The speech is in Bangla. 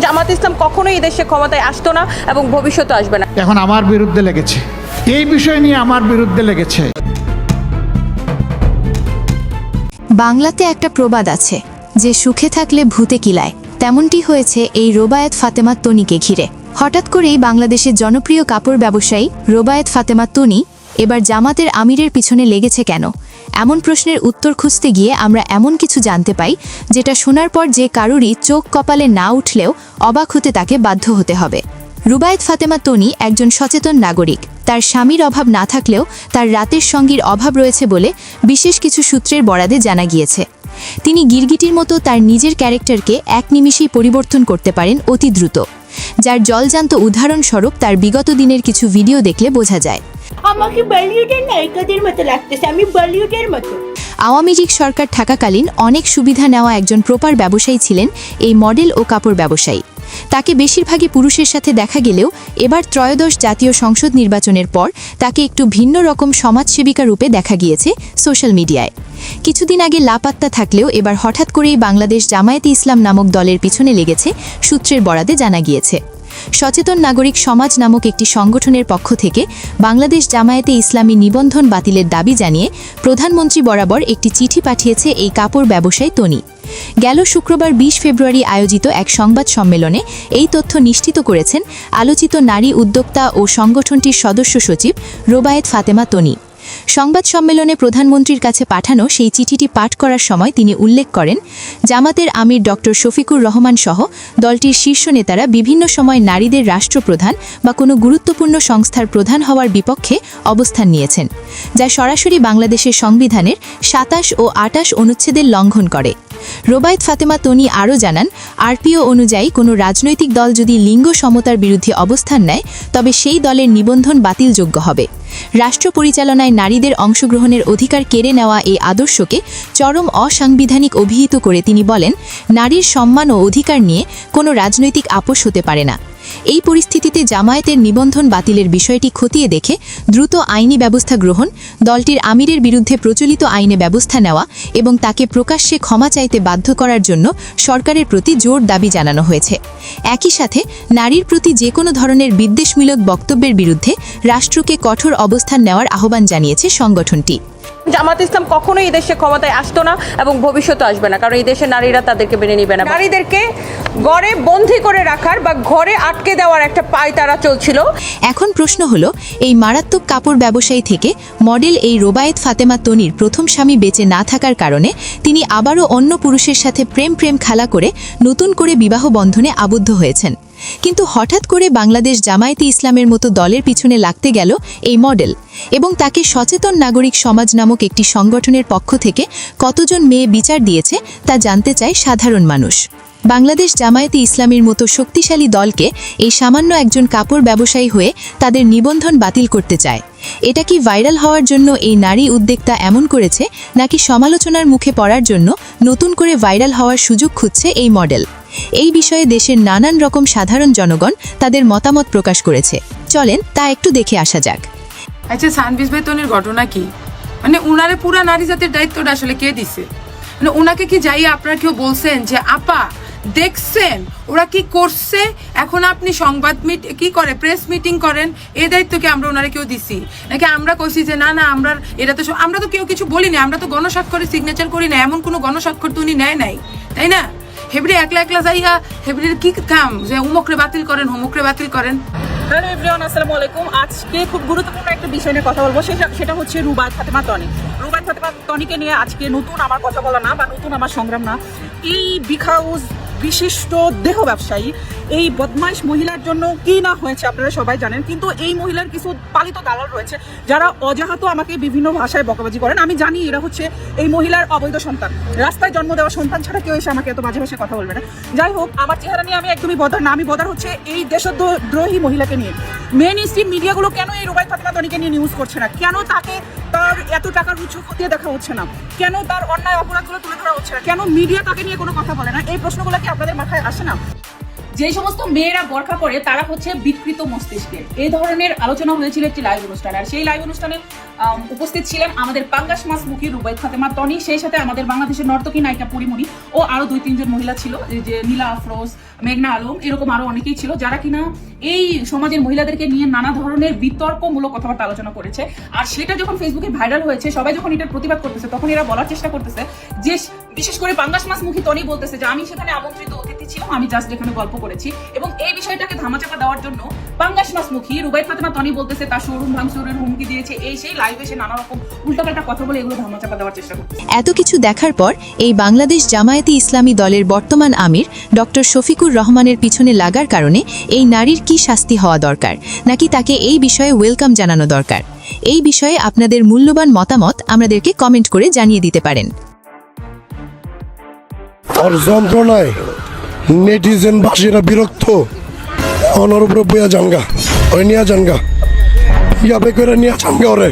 জামাত ইসলাম কখনোই এই দেশে ক্ষমতায় আসতো না এবং ভবিষ্যতে আসবে না। এখন আমার বিরুদ্ধে লেগেছে, এই বিষয় নিয়ে আমার বিরুদ্ধে লেগেছে। বাংলাতে একটা প্রবাদ আছে যে সুখে থাকলে ভূতে কিলায়, তেমনটি হয়েছে এই রোবায়েত ফাতেমা তনিকে ঘিরে। হঠাৎ করেই বাংলাদেশের জনপ্রিয় কাপড় ব্যবসায়ী রোবায়েত ফাতেমা তনি এবার জামাতের আমিরের পিছনে লেগেছে কেন? এমন প্রশ্নের উত্তর খুঁজতে গিয়ে আমরা এমন কিছু জানতে পাই যেটা শোনার পর যে কারুরই চোখ কপালে না উঠলেও অবাক হতে তাকে বাধ্য হতে হবে। রোবায়েত ফাতেমা তনি একজন সচেতন নাগরিক। তার স্বামীর অভাব না থাকলেও তার রাতের সঙ্গীর অভাব রয়েছে বলে বিশেষ কিছু সূত্রের বরাদে জানা গিয়েছে। তিনি গিরগিটির মতো তার নিজের ক্যারেক্টারকে এক নিমিষেই পরিবর্তন করতে পারেন অতি দ্রুত, যার জলজান্ত উদাহরণস্বরূপ তার বিগত দিনের কিছু ভিডিও দেখলে বোঝা যায়। আমাকে বলিউডের নায়িকাদের মতো লাগতেছে, আমি বলিউডের মতো। আওয়ামী লীগ সরকার থাকাকালীন অনেক সুবিধা নেওয়া একজন প্রপার ব্যবসায়ী ছিলেন এই মডেল ও কাপড় ব্যবসায়ী। তাকে বেশিরভাগই পুরুষের সাথে দেখা গেলেও এবার ত্রয়োদশ জাতীয় সংসদ নির্বাচনের পর তাকে একটু ভিন্ন রকম সমাজসেবিকা রূপে দেখা গিয়েছে সোশ্যাল মিডিয়ায়। কিছুদিন আগে লাপাত্তা থাকলেও এবার হঠাৎ করেই বাংলাদেশ জামায়াতে ইসলাম নামক দলের পিছনে লেগেছে সূত্রের বরাদে জানা গিয়েছে। সচেতন নাগরিক সমাজ নামক একটি সংগঠনের পক্ষ থেকে বাংলাদেশ জামায়াতে ইসলামী নিবন্ধন বাতিলের দাবি জানিয়ে প্রধানমন্ত্রী বরাবর একটি চিঠি পাঠিয়েছে এই কাপড় ব্যবসায়ী তনি। গেল শুক্রবার ২০ ফেব্রুয়ারি আয়োজিত এক সংবাদ সম্মেলনে এই তথ্য নিশ্চিত করেছেন আলোচিত নারী উদ্যোক্তা ও সংগঠনটির সদস্য সচিব রোবায়েত ফাতেমা তনি। সংবাদ সম্মেলনে প্রধানমন্ত্রীর কাছে পাঠানো সেই চিঠিটি পাঠ করার সময় তিনি উল্লেখ করেন, জামাতের আমির ডক্টর শফিকুর রহমান সহ দলটির শীর্ষ নেতারা বিভিন্ন সময় নারীদের রাষ্ট্রপ্রধান বা কোনো গুরুত্বপূর্ণ সংস্থার প্রধান হওয়ার বিপক্ষে অবস্থান নিয়েছেন, যা সরাসরি বাংলাদেশের সংবিধানের ২৭ ও ২৮ অনুচ্ছেদের লঙ্ঘন করে। রোবায়েত ফাতেমা তনি আরও জানান, আরপিও অনুযায়ী কোনো রাজনৈতিক দল যদি লিঙ্গ সমতার বিরুদ্ধে অবস্থান নেয় তবে সেই দলের নিবন্ধন বাতিলযোগ্য হবে। রাষ্ট্র পরিচালনায় নারীদের অংশগ্রহণের অধিকার কেড়ে নেওয়া এই আদর্শকে চরম অসাংবিধানিক অভিহিত করে তিনি বলেন, নারীর সম্মান ও অধিকার নিয়ে কোনো রাজনৈতিক আপোষ হতে পারে না। এই পরিস্থিতিতে জামায়াতের নিবন্ধন বাতিলের বিষয়টি খতিয়ে দেখে দ্রুত আইনি ব্যবস্থা গ্রহণ, দলটির আমিরের বিরুদ্ধে প্রচলিত আইনে ব্যবস্থা নেওয়া এবং তাকে প্রকাশ্যে ক্ষমা চাইতে বাধ্য করার জন্য সরকারের প্রতি জোর দাবি জানানো হয়েছে। একই সাথে নারীর প্রতি যে কোনো ধরনের বিদ্বেষমূলক বক্তব্যের বিরুদ্ধে রাষ্ট্রকে কঠোর অবস্থান নেওয়ার আহ্বান জানিয়েছে সংগঠনটি। জামাত ইসলাম কখনোই এই দেশে ক্ষমতায় আসতো না এবং ভবিষ্যতে আসবে না, কারণ এই দেশের নারীরা তাদেরকে মেনে নিবে না। নারীদেরকে ঘরে বন্দী করে রাখার বা ঘরে আটকে দেওয়ার একটা পায়তারা চলছিল। এখন প্রশ্ন হলো, এই মারাত্মক কাপড় ব্যবসায়ী থেকে মডেল এই রোবায়েত ফাতেমা তনির প্রথম স্বামী বেঁচে না থাকার কারণে তিনি আবারও অন্য পুরুষের সাথে প্রেম খেলা করে নতুন করে বিবাহ বন্ধনে আবদ্ধ হয়েছেন। কিন্তু হঠাৎ করে বাংলাদেশ জামায়াতে ইসলামের মতো দলের পিছনে লাগতে গেল এই মডেল এবং তাকে সচেতন নাগরিক সমাজ নামক একটি সংগঠনের পক্ষ থেকে কতজন মেয়ে বিচার দিয়েছে তা জানতে চায় সাধারণ মানুষ। বাংলাদেশ জামায়াতে ইসলামীর মতো শক্তিশালী দলকে এই সামান্য একজন কাপড় ব্যবসায়ী হয়ে তাদের নিবন্ধন বাতিল করতে চায়। এটা কি ভাইরাল হওয়ার জন্য এই নারী উদ্যোক্তা এমন করেছে, নাকি সমালোচনার মুখে পড়ার জন্য নতুন করে ভাইরাল হওয়ার সুযোগ খুঁজছে এই মডেল? এই বিষয়ে দেশের নানান রকম সাধারণ জনগণ তাদের মতামত প্রকাশ করেছে। চলেন তা একটু দেখে আসা যাক। আচ্ছা, সানবিজ ভাই তনির ঘটনা কি? মানে উনারে পুরা নারী জাতির দায়িত্বটা আসলে কে দিছে? মানে উনাকে কি যাই আপনারা কেউ বলছেন যে আপা দেখছেন ওরা কি করছে, এখন আপনি সংবাদ প্রেস মিটিং করেন, এই দায়িত্ব কি আমরা ওনারে কেউ দিছি? নাকি আমরা কইছি যে না আমরা তো কেউ কিছু বলিনি, আমরা তো গণস্বাক্ষরে সিগনেচার করি না, এমন কোনো গণস্বাক্ষর তো উনি নেয় নাই, তাই না? হেবরি একলা যাইয়া হেবরির কি কাম যে উমকরে বাতিল করেন হোমকরে বাতিল করেন? হ্যালো এভরিওয়ান, আসসালামু আলাইকুম। আজকে খুব গুরুত্বপূর্ণ একটা বিষয় নিয়ে কথা বলবো, সেটা হচ্ছে রোবায়েত ফাতেমা তনি। রোবায়েত ফাতেমা তনিকে নিয়ে আজকে নতুন আমার কথা বলা না বা নতুন আমার সংগ্রাম না। এই বিখাউজ বিশিষ্ট দেহ ব্যবসায়ী এই বদমাইশ মহিলার জন্য কি না হয়েছে আপনারা সবাই জানেন, কিন্তু এই মহিলার কিছু পালিত দালাল রয়েছে যারা অজাহাত আমাকে বিভিন্ন ভাষায় বকাবাজি করেন। আমি জানি এরা হচ্ছে এই মহিলার অবৈধ সন্তান, রাস্তায় জন্ম দেওয়া সন্তান ছাড়া কেউ এসে আমাকে এত বাজে ভাষায় কথা বলবে না। যাই হোক, আমার চেহারা নিয়ে আমি একদমই বদার না, আমি বদার হচ্ছে এই দেশদ্রোহী মহিলাকে নিয়ে। মেইন স্ট্রিম মিডিয়াগুলো কেন এই রোবায়েত ফাতেমা তনিকে নিয়ে নিউজ করছে না? কেন তাকে তার এত টাকার উৎস খতিয়ে দেখা হচ্ছে না? কেন তার অন্যায় অপরাধগুলো তুলে ধরা হচ্ছে না? কেন মিডিয়া তাকে নিয়ে কোনো কথা বলে না? এই প্রশ্নগুলো কি আপনাদের মাথায় আসে না? যে সমস্ত মেয়েরা বোরকা পরে তারা হচ্ছে বিকৃত মস্তিষ্কের, এই ধরনের আলোচনা হয়েছিল একটি লাইভ অনুষ্ঠানে। আর সেই লাইভ অনুষ্ঠানে উপস্থিত ছিলেন আমাদের পাঙ্গাস মাছ মুখী রোবায়েত ফাতেমা তনি, সেই সাথে আমাদের বাংলাদেশের নর্তকী নায়িকা পরিমণি ও আরো 2-3 জন মহিলা ছিল, যে নীলা আফরোজ, মেঘনা আলম, এরকম আরো অনেকেই ছিল যারা কিনা এই সমাজের মহিলাদেরকে নিয়ে নানা ধরনের বিতর্কমূলক কথাবার্তা আলোচনা করেছে। আর সেটা যখন ফেসবুকে ভাইরাল হয়েছে, সবাই যখন এটার প্রতিবাদ করতেছে, তখন এরা বলার চেষ্টা করতেছে যে, বিশেষ করে পাঙ্গাস মাছ মুখী তনি বলতেছে যে আমি সেখানে আমন্ত্রিত অতিথি ছিলাম, আমি জাস্ট এখানে গল্প করেছি। এবং এই বিষয়টাকে ধামাচাপা দেওয়ার জন্য পাঙ্গাস মাছ মুখী রুবাই ফাতেমা তনি বলতেছে তার শোরুম ভাঙচুরের হুমকি দিয়েছে, এই সেই লাইভে এসে নানা রকম উল্টাপাল্টা কথা বলে এগুলো ধামাচাপা দেওয়ার চেষ্টা করতেছে। এত কিছু দেখার পর এই বাংলাদেশ জামায়াতে ইসলামী দলের বর্তমান আমির ডক্টর শফিকুর রহমানের পিছনে লাগার কারণে এই নারীর কি শাস্তি হওয়া দরকার, নাকি তাকে এই বিষয়ে ওয়েলকাম জানানো দরকার? এই বিষয়ে আপনাদের মূল্যবান মতামত আমাদেরকে কমেন্ট করে জানিয়ে দিতে পারেন। আর যন্ত্রণায় নেটিজেন বাসীরা বিরক্ত, অনর উপরে বইয়া জানগা ওই নিয়ে জানগা ইয়াবে করে নিয়ে জানগা ওরে।